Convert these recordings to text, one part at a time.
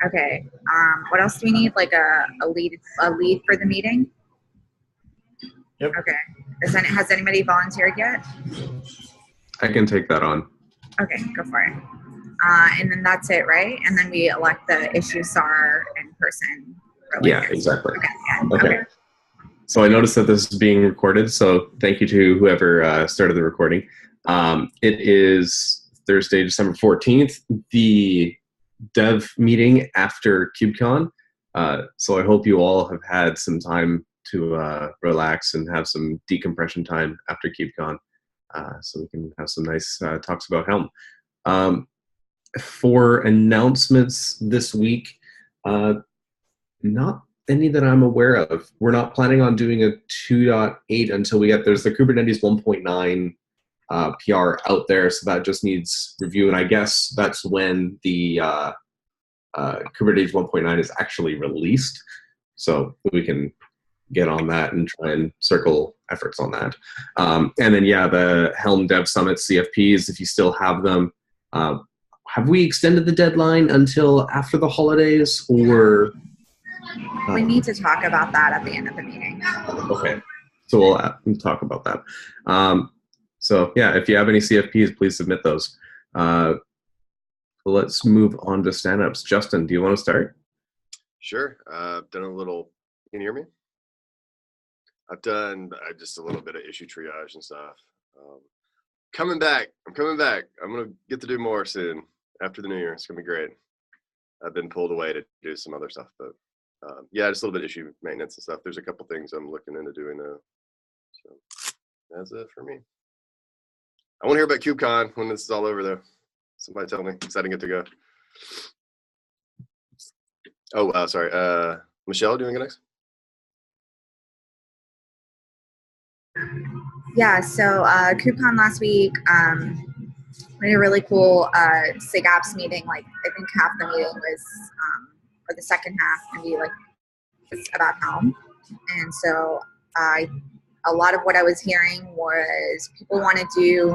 Okay. What else do we need? Like a lead for the meeting? Yep. Okay. Has anybody volunteered yet? I can take that on. Okay, go for it. And then that's it, right? And then we elect the issue SAR in person. Yeah, exactly. Okay. Yeah. Okay. So I noticed that this is being recorded, so thank you to whoever started the recording. It is Thursday, December 14th, the dev meeting after KubeCon. So I hope you all have had some time to relax and have some decompression time after KubeCon, so we can have some nice talks about Helm. For announcements this week, not any that I'm aware of. We're not planning on doing a 2.8 until there's the Kubernetes 1.9 PR out there, so that just needs review, and I guess that's when the Kubernetes 1.9 is actually released, so we can get on that and try and circle efforts on that. And then, yeah, the Helm Dev Summit CFPs, if you still have them. Have we extended the deadline until after the holidays, or? We need to talk about that at the end of the meeting. Okay, so we'll talk about that. So yeah, if you have any CFPs, please submit those. Let's move on to stand-ups. Justin, do you want to start? Sure. I've done a little. Can you hear me? I've done just a little bit of issue triage and stuff. Coming back. I'm coming back. I'm gonna get to do more soon after the new year. It's gonna be great. I've been pulled away to do some other stuff, but yeah, just a little bit of issue maintenance and stuff. There's a couple things I'm looking into doing now. So that's it for me. I want to hear about KubeCon when this is all over, though. Somebody tell me, because I didn't get to go. Oh, sorry. Michelle, do you want to go next? Yeah, so KubeCon last week, we had a really cool SIGAPS meeting. Like, I think half the meeting was, or the second half, maybe like was about Helm. And so a lot of what I was hearing was people want to do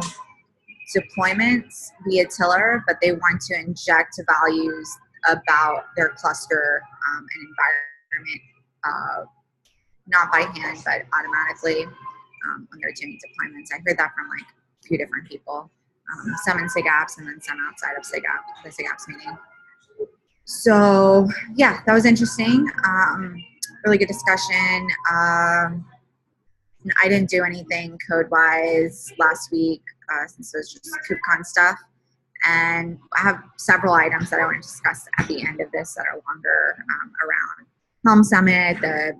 deployments via Tiller, but they want to inject values about their cluster and environment, not by hand, but automatically when they're doing deployments. I heard that from like a few different people, some in SIGAPS and then some outside of the SIGAPS meeting. So yeah, that was interesting. Really good discussion. I didn't do anything code-wise last week since it was just KubeCon stuff. And I have several items that I want to discuss at the end of this that are longer around Helm Summit, the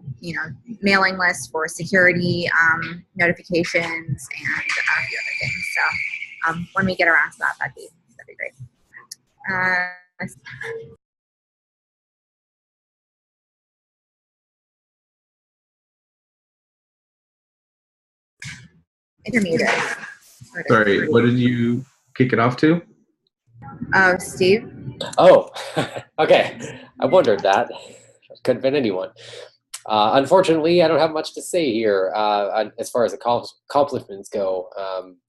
mailing list for security notifications, and a few other things. So when we get around to that, that'd be great. Intermuted. Sorry, what did you kick it off to? Oh, Steve? Oh, okay. I wondered that. Could have been anyone. Unfortunately, I don't have much to say here as far as accomplishments go.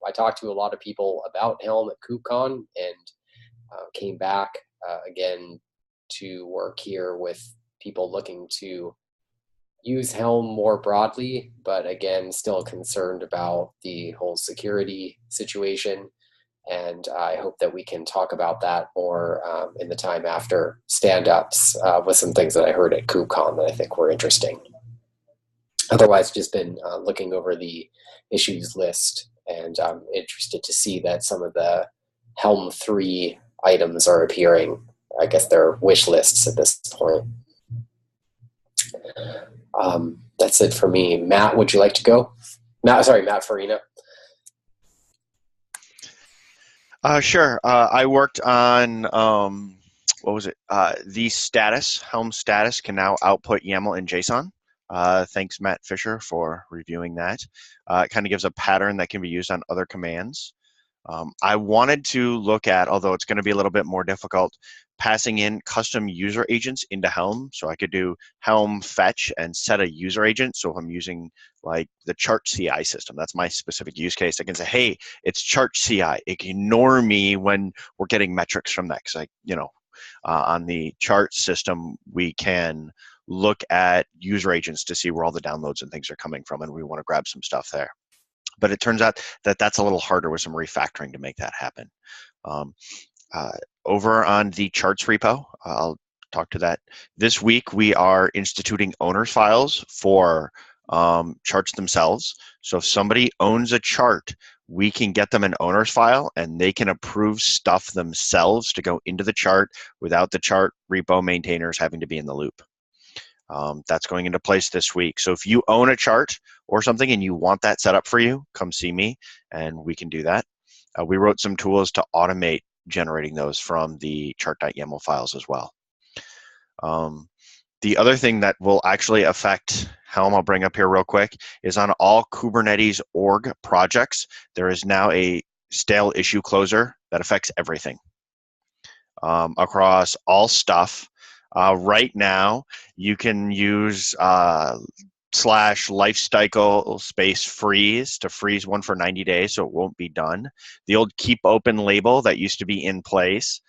I talked to a lot of people about Helm at KubeCon and came back again to work here with people looking to use Helm more broadly, but again, still concerned about the whole security situation. And I hope that we can talk about that more in the time after stand-ups with some things that I heard at KubeCon that I think were interesting. Otherwise, just been looking over the issues list, and I'm interested to see that some of the Helm 3 items are appearing. I guess they're wish lists at this point. That's it for me. Matt, would you like to go? Matt Farina. Sure. I worked on, what was it? The status, Helm status can now output YAML in JSON. Thanks, Matt Fisher, for reviewing that. It kind of gives a pattern that can be used on other commands. I wanted to look at, although it's going to be a little bit more difficult, passing in custom user agents into Helm. So I could do Helm fetch and set a user agent. So if I'm using like the chart CI system, that's my specific use case, I can say, hey, it's chart CI. Ignore me when we're getting metrics from that, because On the chart system, we can look at user agents to see where all the downloads and things are coming from, and we want to grab some stuff there. But it turns out that that's a little harder with some refactoring to make that happen. Over on the charts repo, I'll talk to that. This week, we are instituting owners files for charts themselves. So if somebody owns a chart, we can get them an owners file and they can approve stuff themselves to go into the chart without the chart repo maintainers having to be in the loop. That's going into place this week. So if you own a chart or something and you want that set up for you, come see me and we can do that. We wrote some tools to automate generating those from the chart.yaml files as well. The other thing that will actually affect Helm, I'll bring up here real quick, is on all Kubernetes org projects, there is now a stale issue closer that affects everything across all stuff. Right now, you can use /lifecycle space freeze to freeze one for 90 days so it won't be done. The old keep open label that used to be in place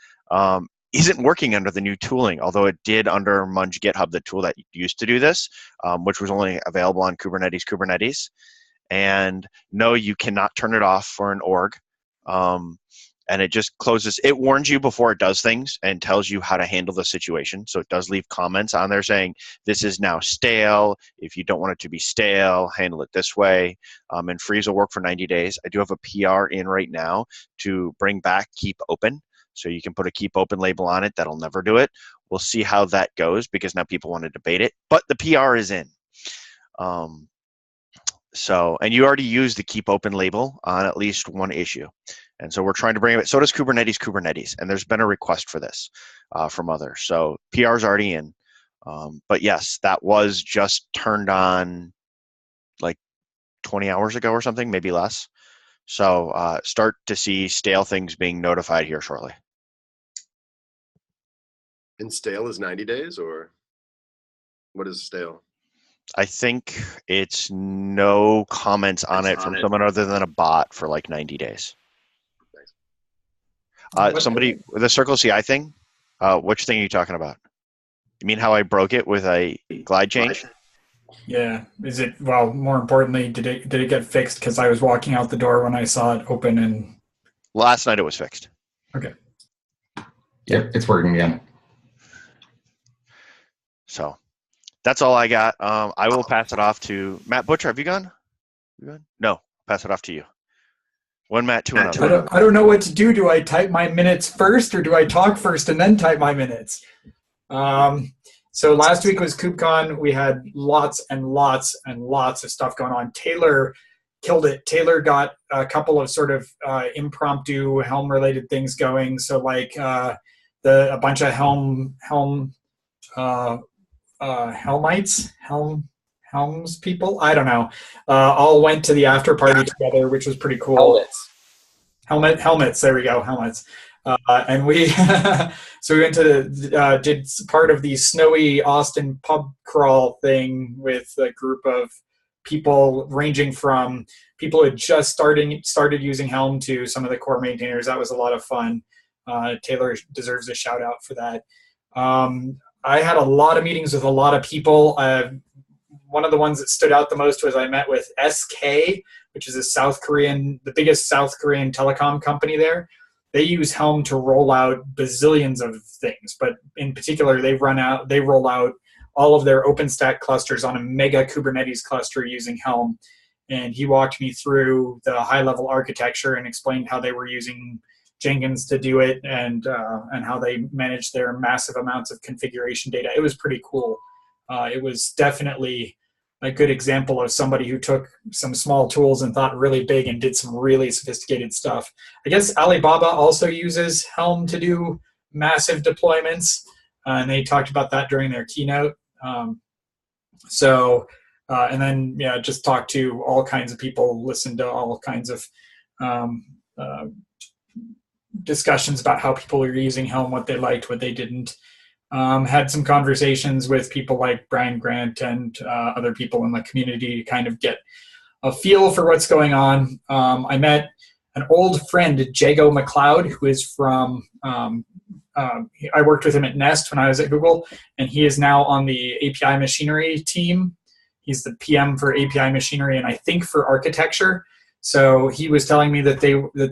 isn't working under the new tooling, although it did under Munge GitHub, the tool that used to do this, which was only available on Kubernetes. And no, you cannot turn it off for an org. And it just closes. It warns you before it does things and tells you how to handle the situation. So it does leave comments on there saying, this is now stale. If you don't want it to be stale, handle it this way. And freeze will work for 90 days. I do have a PR in right now to bring back keep open. So you can put a keep open label on it. That'll never do it. We'll see how that goes because now people want to debate it. But the PR is in. And you already used the keep open label on at least one issue. And so we're trying to bring it. So does Kubernetes. And there's been a request for this from others. So PR's already in. But yes, that was just turned on like 20 hours ago or something, maybe less. So start to see stale things being notified here shortly. And stale is 90 days, or what is stale? I think it's no comments on it from someone other than a bot for like 90 days. Somebody, the Circle CI thing, which thing are you talking about? You mean how I broke it with a glide change? Yeah. Is it, well, more importantly, did it get fixed? Because I was walking out the door when I saw it open and... Last night it was fixed. Okay. Yep, it's working again. So that's all I got. I will pass it off to Matt Butcher. Have you gone? You gone? No, pass it off to you. One Matt, two another. I don't know what to do. Do I type my minutes first or do I talk first and then type my minutes? So last week was KubeCon. We had lots and lots and lots of stuff going on. Taylor killed it. Taylor got a couple of sort of impromptu Helm-related things going. So like a bunch of Helms people, I don't know, all went to the after party together, which was pretty cool. Helmets. There we go. Helmets. And we, so we went to did part of the snowy Austin pub crawl thing with a group of people ranging from people who had just started using Helm to some of the core maintainers. That was a lot of fun. Taylor deserves a shout out for that. I had a lot of meetings with a lot of people. One of the ones that stood out the most was I met with SK, which is the biggest South Korean telecom company there. They use Helm to roll out bazillions of things, but in particular, they roll out all of their OpenStack clusters on a mega Kubernetes cluster using Helm. And he walked me through the high-level architecture and explained how they were using Jenkins to do it and how they manage their massive amounts of configuration data. It was pretty cool. It was definitely a good example of somebody who took some small tools and thought really big and did some really sophisticated stuff. I guess Alibaba also uses Helm to do massive deployments, and they talked about that during their keynote. And then, just talk to all kinds of people, listen to all kinds of discussions about how people were using Helm, what they liked, what they didn't. Had some conversations with people like Brian Grant and other people in the community to kind of get a feel for what's going on. I met an old friend, Jago McLeod, who is from I worked with him at Nest when I was at Google, and he is now on the API machinery team. He's the PM for API machinery and I think for architecture. So he was telling me that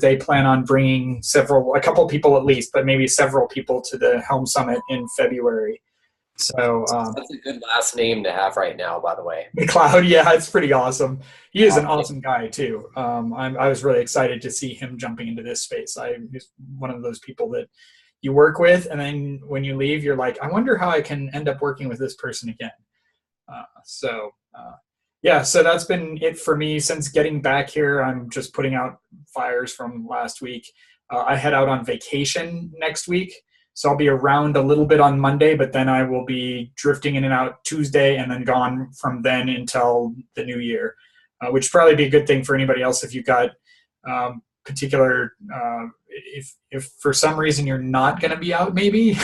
they plan on bringing a couple people at least, but maybe several people to the Helm Summit in February. So that's a good last name to have right now, by the way. McLeod, yeah, it's pretty awesome. He is an awesome guy too. I was really excited to see him jumping into this space. He's one of those people that you work with, and then when you leave, you're like, I wonder how I can end up working with this person again. So that's been it for me since getting back here. I'm just putting out fires from last week. I head out on vacation next week, so I'll be around a little bit on Monday, but then I will be drifting in and out Tuesday and then gone from then until the new year, which would probably be a good thing for anybody else if you've got particular, if for some reason you're not going to be out, maybe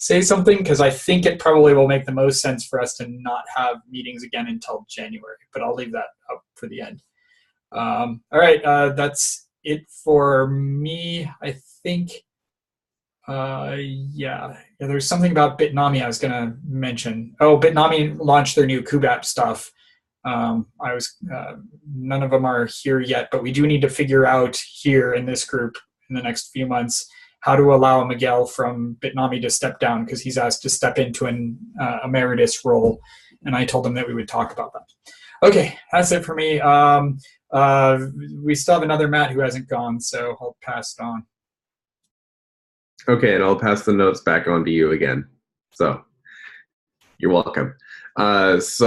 say something, because I think it probably will make the most sense for us to not have meetings again until January, but I'll leave that up for the end. All right, that's it for me, I think. There's something about Bitnami I was going to mention. Oh, Bitnami launched their new Kubat stuff. None of them are here yet, but we do need to figure out here in this group in the next few months how to allow Miguel from Bitnami to step down, because he's asked to step into an emeritus role, and I told him that we would talk about that. Okay, that's it for me. We still have another Matt who hasn't gone, so I'll pass it on. Okay, and I'll pass the notes back on to you again. So you're welcome. Last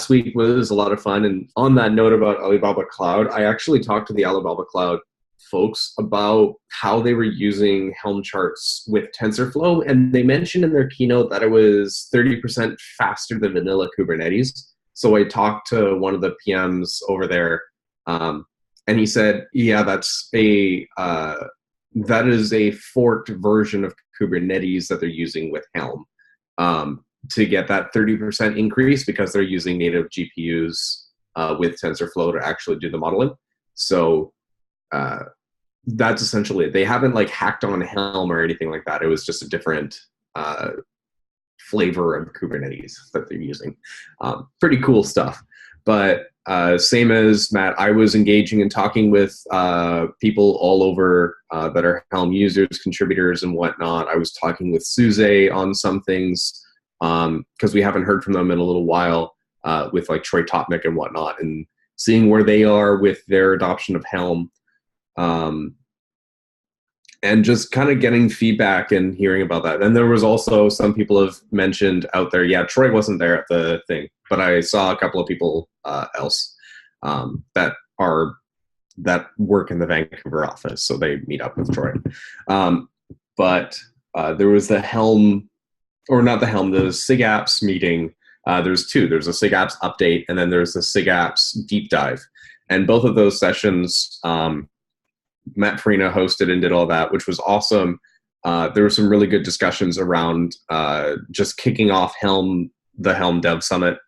week was a lot of fun. And on that note about Alibaba Cloud, I actually talked to the Alibaba Cloud folks about how they were using Helm charts with TensorFlow. And they mentioned in their keynote that it was 30% faster than vanilla Kubernetes. So I talked to one of the PMs over there, and he said, yeah, that is a forked version of Kubernetes that they're using with Helm to get that 30% increase, because they're using native GPUs with TensorFlow to actually do the modeling. So that's essentially it. They haven't hacked on Helm or anything like that. It was just a different flavor of Kubernetes that they're using. Pretty cool stuff. But same as Matt, I was engaging and talking with people all over that are Helm users, contributors, and whatnot. I was talking with Suze on some things because we haven't heard from them in a little while, with Troy Topnick and whatnot, and seeing where they are with their adoption of Helm, and just kind of getting feedback and hearing about that. And there was also some people have mentioned out there, yeah, Troy wasn't there at the thing, but I saw a couple of people else that work in the Vancouver office, so they meet up with Troy. But there was the Helm, or not the Helm, the SIGApps meeting. There's two. There's a SIGApps update, and then there's the SIGApps deep dive. And both of those sessions, Matt Farina hosted and did all that, which was awesome. There were some really good discussions around just kicking off the Helm Dev Summit.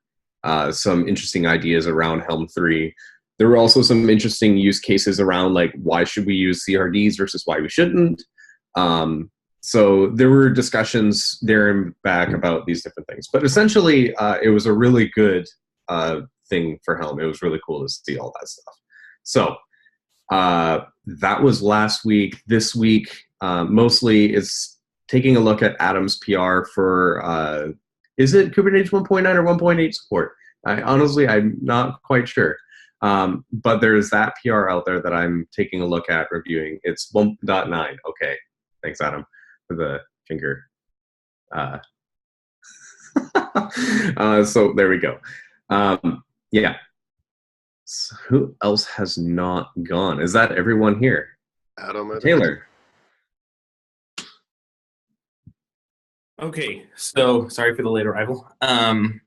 Some interesting ideas around Helm 3. There were also some interesting use cases around why should we use CRDs versus why we shouldn't. So there were discussions there and back about these different things. But essentially, it was a really good thing for Helm. It was really cool to see all that stuff. So that was last week. This week, mostly it's taking a look at Adam's PR for, is it Kubernetes 1.9 or 1.8 support? I'm not quite sure. But there's that PR out there that I'm taking a look at, reviewing. It's 1.9. Okay. Thanks, Adam, for the finger. So there we go. Yeah. So who else has not gone? Is that everyone here? Adam, Taylor. Okay, so sorry for the late arrival. As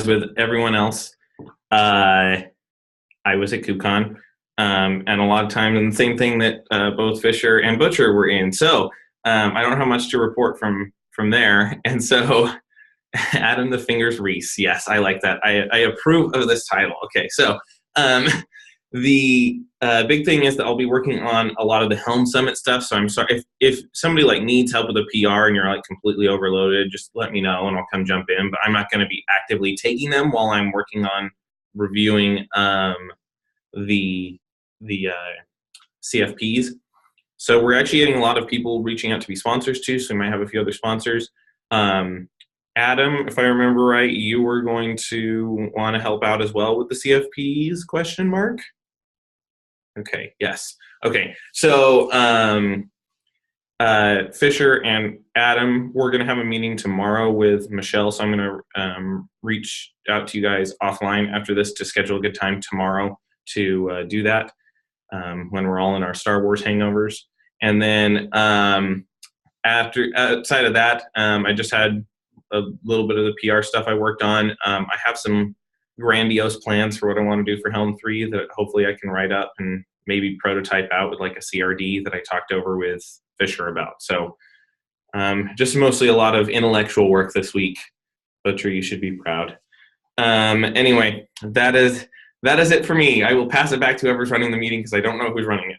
with everyone else, I was at KubeCon, and a lot of times, and the same thing that both Fisher and Butcher were in. So I don't have much to report from there, and so Adam the Fingers Reese. Yes, I like that. I approve of this title. Okay, so the big thing is that I'll be working on a lot of the Helm Summit stuff. So I'm sorry if somebody like needs help with a PR and you're like completely overloaded, just let me know and I'll come jump in. But I'm not going to be actively taking them while I'm working on reviewing the CFPs. So we're actually getting a lot of people reaching out to be sponsors too. So we might have a few other sponsors. Adam, if I remember right, you were going to want to help out as well with the CFPs, ? Okay, yes. Okay, so Fisher and Adam, we're going to have a meeting tomorrow with Michelle, so I'm going to reach out to you guys offline after this to schedule a good time tomorrow to do that when we're all in our Star Wars hangovers. And then outside of that, I just had a little bit of the PR stuff I worked on. I have some grandiose plans for what I want to do for Helm 3 that hopefully I can write up and maybe prototype out with like a CRD that I talked over with Fisher about. So just mostly a lot of intellectual work this week. Butcher, you should be proud. Anyway, that is it for me. I will pass it back to whoever's running the meeting because I don't know who's running it.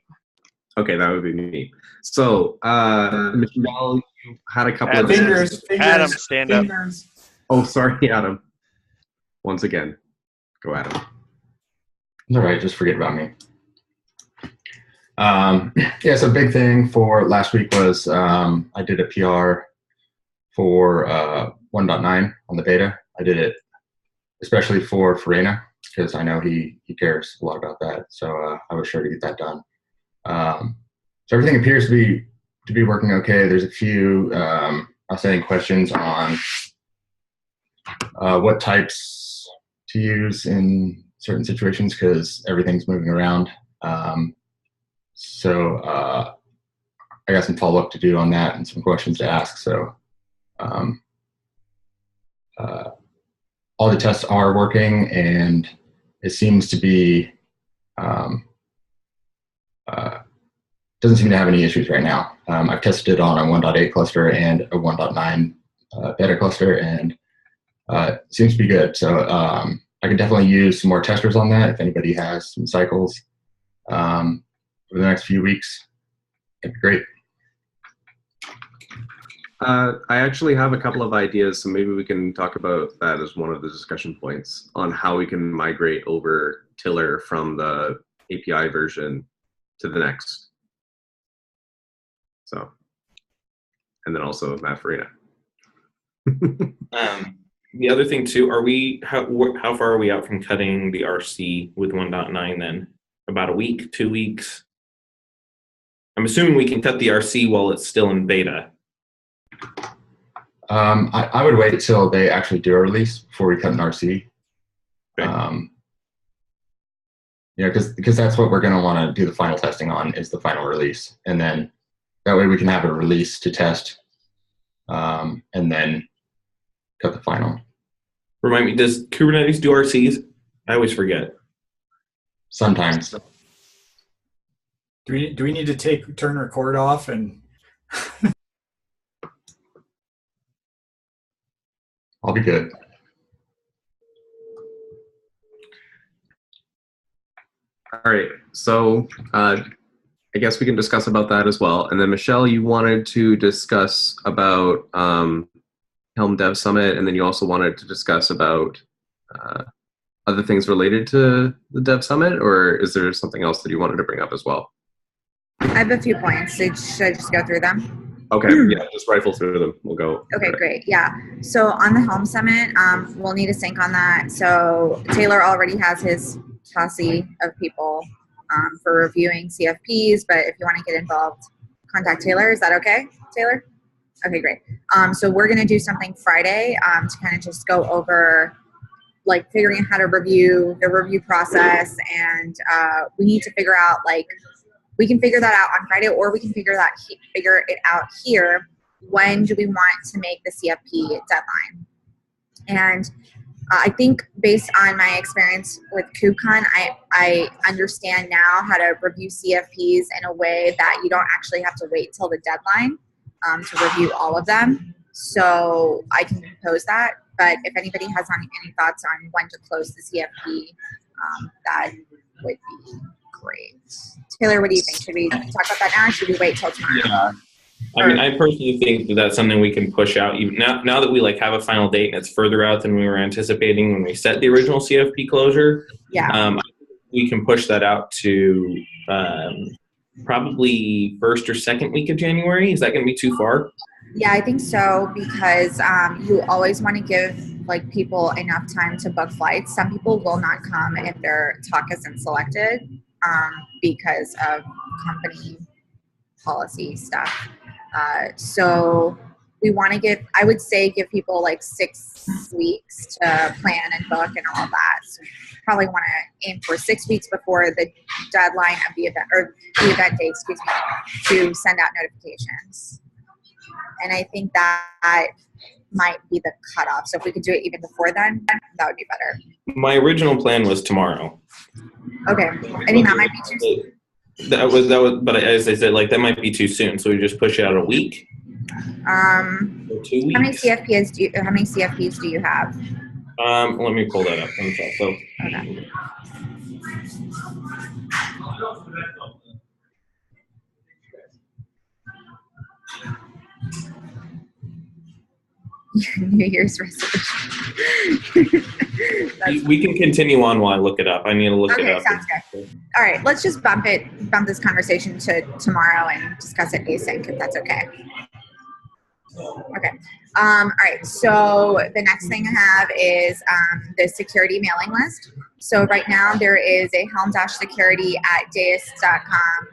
Okay, that would be me. So, Michelle, you had a couple of Fingers. Adam, stand up. Fingers. Oh, sorry, Adam. Once again, go Adam. All right, just forget about me. Yeah, so big thing for last week was I did a PR for 1.9 on the beta. I did it especially for Farina because I know he cares a lot about that. So I was sure to get that done. So everything appears to be working okay. There's a few outstanding questions on what types to use in certain situations because everything's moving around. So I got some follow-up to do on that and some questions to ask. So all the tests are working, and it seems to be doesn't seem to have any issues right now. I've tested it on a 1.8 cluster and a 1.9 beta cluster, and it seems to be good. So I could definitely use some more testers on that if anybody has some cycles over the next few weeks. It'd be great. I actually have a couple of ideas, so maybe we can talk about that as one of the discussion points on how we can migrate over Tiller from the API version to the next. So, and then also Matt Farina. The other thing too, how far are we out from cutting the RC with 1.9 then? About a week, 2 weeks? I'm assuming we can cut the RC while it's still in beta. I would wait till they actually do a release before we cut an RC. Okay. Yeah, because that's what we're going to want to do the final testing on is the final release, and then that way we can have a release to test, and then cut the final. Remind me, does Kubernetes do RCs? I always forget. Sometimes. Do we need to turn record off and? I'll be good. All right, so I guess we can discuss about that as well. And then Michelle, you wanted to discuss about Helm Dev Summit, and then you also wanted to discuss about other things related to the Dev Summit, or is there something else that you wanted to bring up as well? I have a few points. So should I just go through them? Okay, yeah, just rifle through them. We'll go. Okay, great. Yeah. So on the Helm Summit, we'll need a sync on that. So Taylor already has his posse of people for reviewing CFPs, but if you want to get involved, contact Taylor. Is that okay, Taylor? Okay, great. So we're going to do something Friday to kind of just go over like figuring out how to review the review process, and we need to figure out like we can figure that out on Friday, or we can figure it out here. When do we want to make the CFP deadline? And I think based on my experience with KubeCon, I understand now how to review CFPs in a way that you don't actually have to wait till the deadline to review all of them. So I can propose that. But if anybody has any thoughts on when to close the CFP, would be great. Taylor, what do you think? Should we talk about that now, or should we wait till tomorrow? Yeah. I mean, I personally think that that's something we can push out. Even now that we like have a final date and it's further out than we were anticipating when we set the original CFP closure. Yeah. We can push that out to probably first or second week of January. Is that going to be too far? Yeah, I think so, because you always want to give like people enough time to book flights. Some people will not come if their talk isn't selected because of company policy stuff. So we want to give, I would say, give people like 6 weeks to plan and book and all that. So probably want to aim for 6 weeks before the deadline of the event, or the event date, excuse me, to send out notifications. And I think that might be the cutoff. So if we could do it even before then, that would be better. My original plan was tomorrow. Okay. I mean, that might be too soon. That was, but as I said, like that might be too soon. So we just push it out a week. Or 2 weeks. How many CFPs do you have? Let me pull that up. Let me check. So. Okay. New Year's resolution. We can continue on while I look it up. I need to look it up. Okay, sounds good. All right, let's just bump this conversation to tomorrow and discuss it async, if that's okay. Okay. All right, so the next thing I have is the security mailing list. So right now there is a helm-security@deis.com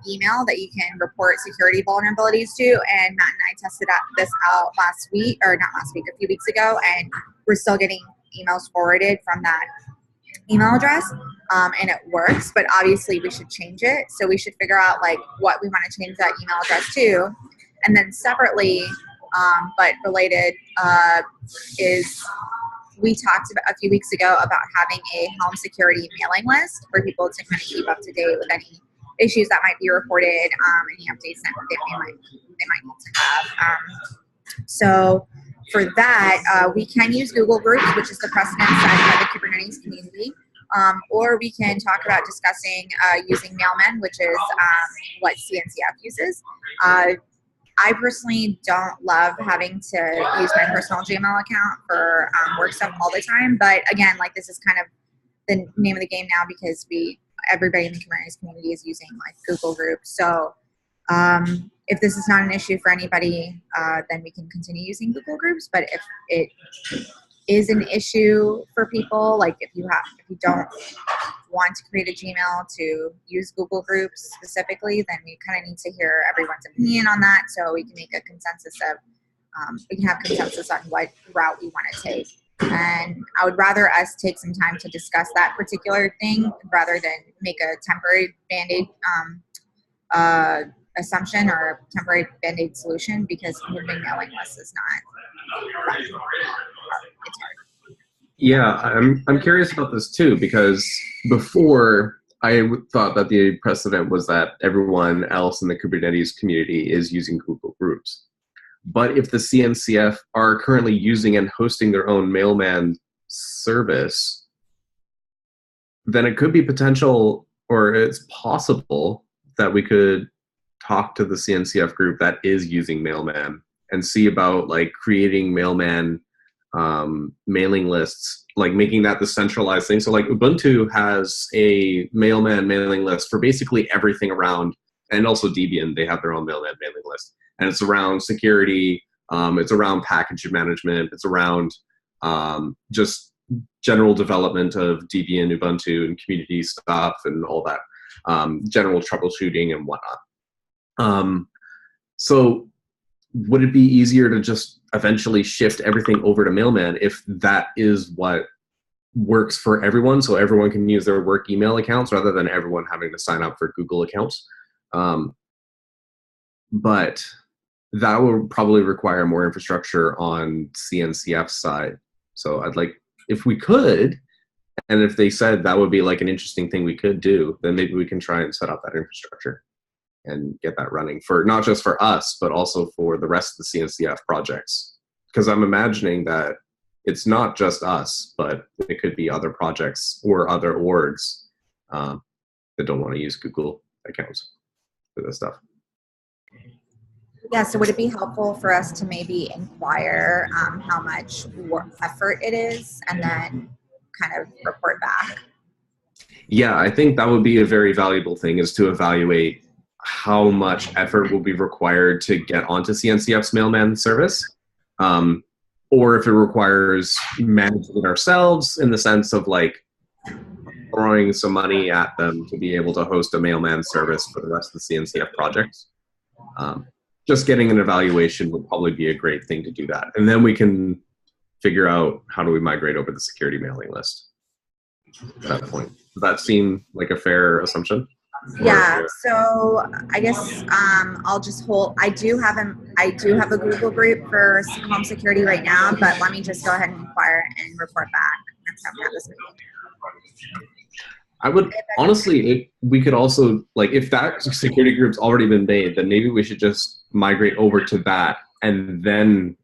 email that you can report security vulnerabilities to, and Matt and I tested this out a few weeks ago, and we're still getting emails forwarded from that email address, and it works, but obviously we should change it. So we should figure out like what we want to change that email address to, and then separately, but related, is we talked about a few weeks ago about having a Helm security mailing list for people to kind of keep up to date with any issues that might be reported, any updates that they might need to have. So for that, we can use Google Groups, which is the precedent set by the Kubernetes community, or we can talk about discussing using Mailmen, which is what CNCF uses. I personally don't love having to use my personal Gmail account for work stuff all the time, but again, like this is kind of the name of the game now, because everybody in the Kubernetes community is using like Google Groups. So if this is not an issue for anybody, then we can continue using Google Groups. But if it is an issue for people, like if you don't want to create a Gmail to use Google Groups specifically, then we kind of need to hear everyone's opinion on that, so we can make a consensus of we can have consensus on what route we want to take. And I would rather us take some time to discuss that particular thing rather than make a temporary Band-Aid assumption or a temporary Band-Aid solution, because moving mailing lists is not fun. It's hard. Yeah, I'm curious about this too, because before I thought that the precedent was that everyone else in the Kubernetes community is using Google Groups. But if the CNCF are currently using and hosting their own mailman service, then it could be potential, or it's possible that we could talk to the CNCF group that is using mailman and see about like creating mailman mailing lists, like making that the centralized thing. So like Ubuntu has a mailman mailing list for basically everything around, and also Debian, they have their own mailman mailing list. And it's around security, it's around package management, it's around just general development of Debian, Ubuntu, and community stuff and all that, general troubleshooting and whatnot. So would it be easier to just eventually shift everything over to Mailman if that is what works for everyone, so everyone can use their work email accounts rather than everyone having to sign up for Google accounts? But that will probably require more infrastructure on CNCF's side. So I'd like, if we could, and if they said that would be like an interesting thing we could do, then maybe we can try and set up that infrastructure and get that running for not just for us, but also for the rest of the CNCF projects. Because I'm imagining that it's not just us, but it could be other projects or other orgs that don't want to use Google accounts for this stuff. Yeah, so would it be helpful for us to maybe inquire how much effort it is and then kind of report back? Yeah, I think that would be a very valuable thing, is to evaluate how much effort will be required to get onto CNCF's mailman service, or if it requires managing it ourselves in the sense of like throwing some money at them to be able to host a mailman service for the rest of the CNCF projects. Just getting an evaluation would probably be a great thing to do that. And then we can figure out how do we migrate over the security mailing list at that point. Does that seem like a fair assumption? Yeah, so I guess I'll just hold. I do have a Google group for home security right now, but let me just go ahead and inquire and report back next time we have this meeting. I would honestly, we could also, like, if that security group's already been made, then maybe we should just migrate over to that, and then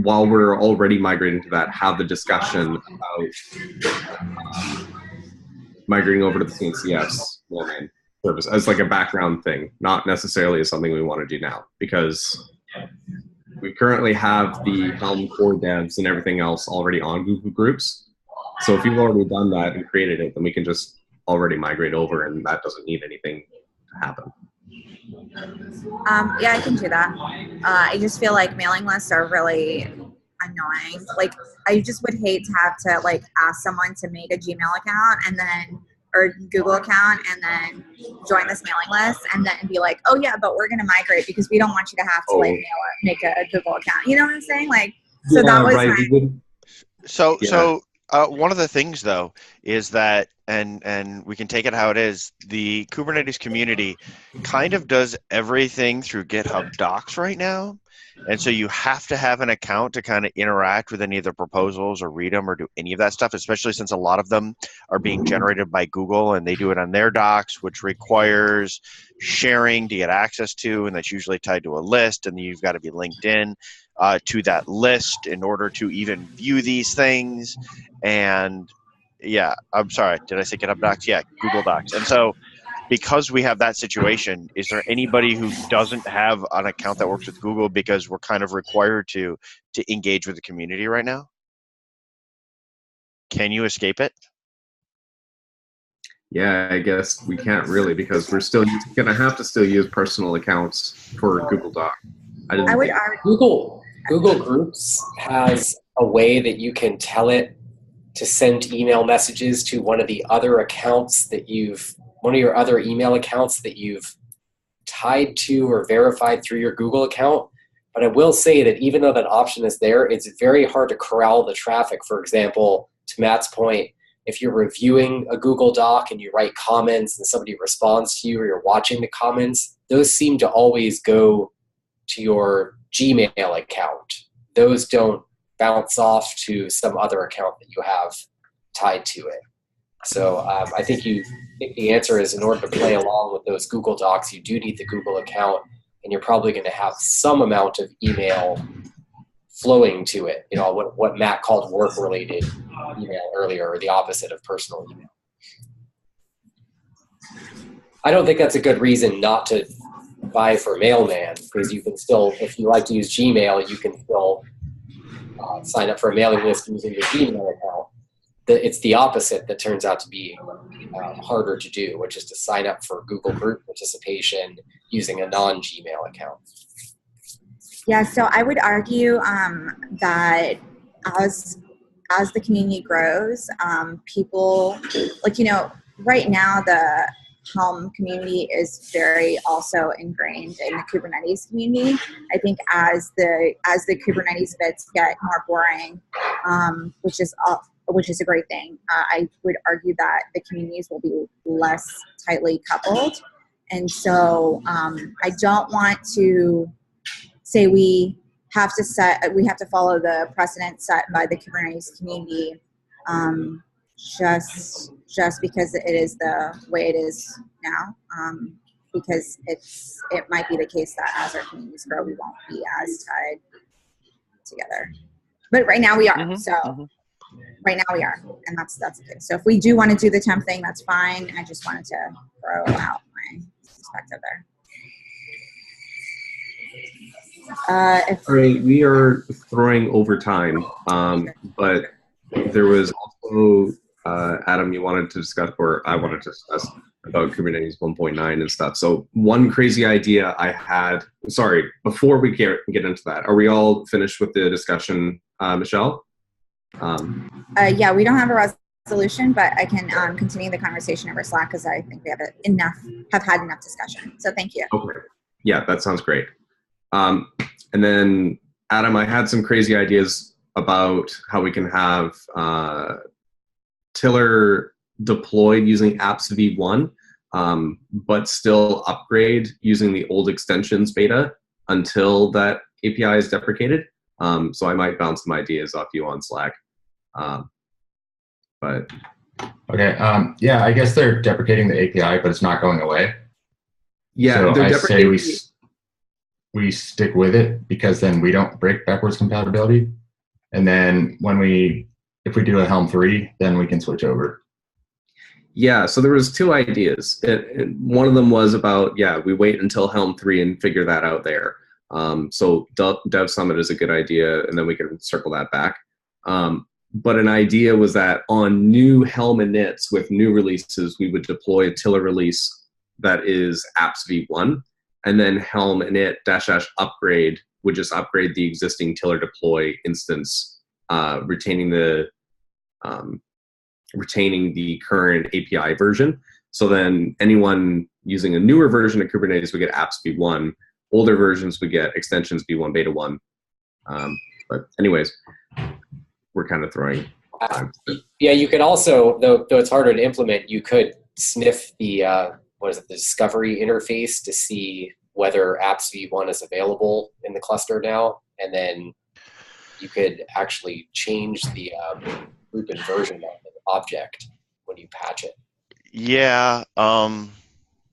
while we're already migrating to that, have the discussion about migrating over to the CNCF's mailman service as like a background thing, not necessarily as something we want to do now, because we currently have the Helm core devs and everything else already on Google Groups. So if you've already done that and created it, then we can just already migrate over, and that doesn't need anything to happen. Yeah, I can do that. I just feel like mailing lists are really annoying. Like, I just would hate to have to like ask someone to make a Gmail account and then, or Google account, and then join this mailing list, and then be like, oh yeah, but we're gonna migrate because we don't want you to have to like make a Google account. You know what I'm saying? Like, so yeah, that was right. So one of the things though is that, and we can take it how it is, the Kubernetes community kind of does everything through GitHub Docs right now. And so you have to have an account to kind of interact with any of the proposals or read them or do any of that stuff, especially since a lot of them are being generated by Google and they do it on their docs, which requires sharing to get access to, and that's usually tied to a list, and then you've got to be linked in to that list in order to even view these things. And yeah, I'm sorry, did I say GitHub Docs? Yeah, Google Docs. And so because we have that situation, is there anybody who doesn't have an account that works with Google because we're kind of required to engage with the community right now? Can you escape it? Yeah, I guess we can't really, because we're still going to have to still use personal accounts for Google Doc. I would argue Google Groups has a way that you can tell it to send email messages to one of the other accounts that one of your other email accounts that you've tied to or verified through your Google account. But I will say that even though that option is there, it's very hard to corral the traffic. For example, to Matt's point, if you're reviewing a Google Doc and you write comments and somebody responds to you, or you're watching the comments, those seem to always go to your Gmail account. Those don't bounce off to some other account that you have tied to it. So I think the answer is, in order to play along with those Google Docs, you do need the Google account, and you're probably going to have some amount of email flowing to it. You know, what Matt called work-related email earlier, or the opposite of personal email. I don't think that's a good reason not to buy for Mailman, because you can still, if you like to use Gmail, you can still sign up for a mailing list using your Gmail account. It's the opposite that turns out to be harder to do, which is to sign up for Google Group participation using a non-Gmail account. Yeah, so I would argue that as the community grows, people, like, you know, right now the Helm community is very also ingrained in the Kubernetes community. I think as the Kubernetes bits get more boring, which is a great thing, I would argue that the communities will be less tightly coupled. And so I don't want to say we have to follow the precedent set by the Kubernetes community just because it is the way it is now, because it might be the case that as our communities grow, we won't be as tied together. But right now we are. right now we are, and that's okay. So if we do want to do the temp thing, that's fine. I just wanted to throw out my perspective there. All right, we are throwing overtime, but there was also Adam, you wanted to discuss, or I wanted to discuss about Kubernetes 1.9 and stuff. So one crazy idea I had. Sorry, before we get into that, are we all finished with the discussion, Michelle? Yeah, we don't have a resolution, but I can continue the conversation over Slack because I think we have had enough discussion. So thank you. Okay. Yeah, that sounds great. And then, Adam, I had some crazy ideas about how we can have Tiller deployed using apps v1, but still upgrade using the old extensions beta until that API is deprecated. So I might bounce some ideas off you on Slack. But Okay. Yeah, I guess they're deprecating the API, but it's not going away. yeah, So they're I say deprecating. we stick with it because then we don't break backwards compatibility. And then if we do a Helm 3, then we can switch over. Yeah, so there was two ideas. One of them was about, we wait until Helm 3 and figure that out there. So Dev Summit is a good idea, and then we can circle that back. But an idea was that on new Helm inits with new releases, we would deploy a Tiller release that is apps v1, and then Helm init -- upgrade would just upgrade the existing Tiller deploy instance, retaining the current API version. So then anyone using a newer version of Kubernetes would get apps v1. Older versions would get extensions v1 beta 1. But anyways, we're kind of throwing time. Yeah, you could also, though it's harder to implement, you could sniff the the discovery interface to see whether apps v1 is available in the cluster now, and then you could actually change the group and version of the object when you patch it. Yeah.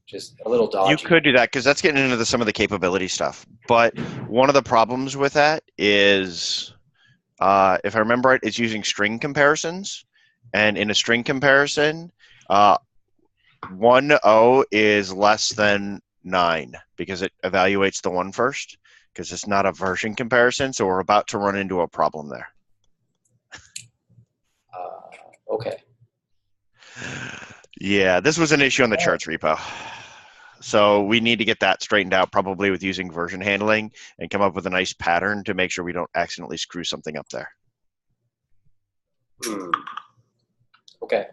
Just a little dodgy. You could do that because that's getting into some of the capability stuff. But one of the problems with that is, if I remember right, it's using string comparisons. And in a string comparison, 1.0 is less than 9 because it evaluates the 1 first, because it's not a version comparison. So we're about to run into a problem there. Okay. Yeah, this was an issue on the charts repo. So we need to get that straightened out, probably with using version handling, and come up with a nice pattern to make sure we don't accidentally screw something up there. Okay.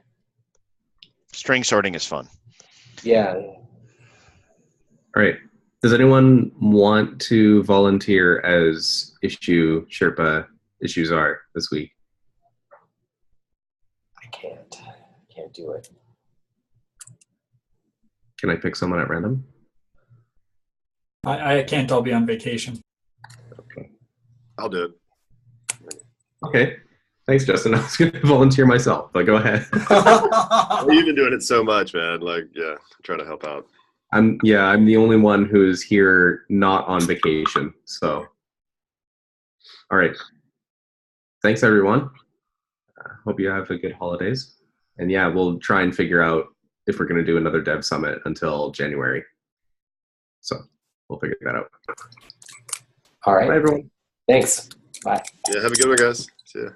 String sorting is fun. Yeah. All right. Does anyone want to volunteer as issue Sherpa issues are this week? I can't do it. Can I pick someone at random? I can't. I'll be on vacation. Okay. I'll do it. Okay. Thanks, Justin. I was going to volunteer myself, but go ahead. Well, you've been doing it so much, man. Like, yeah, trying to help out. I'm the only one who is here not on vacation. So, all right. Thanks, everyone. Hope you have a good holidays. And yeah, we'll try and figure out if we're going to do another Dev Summit until January. So we'll figure that out. All right. Bye, everyone. Thanks. Bye. Yeah, have a good one, guys. See ya.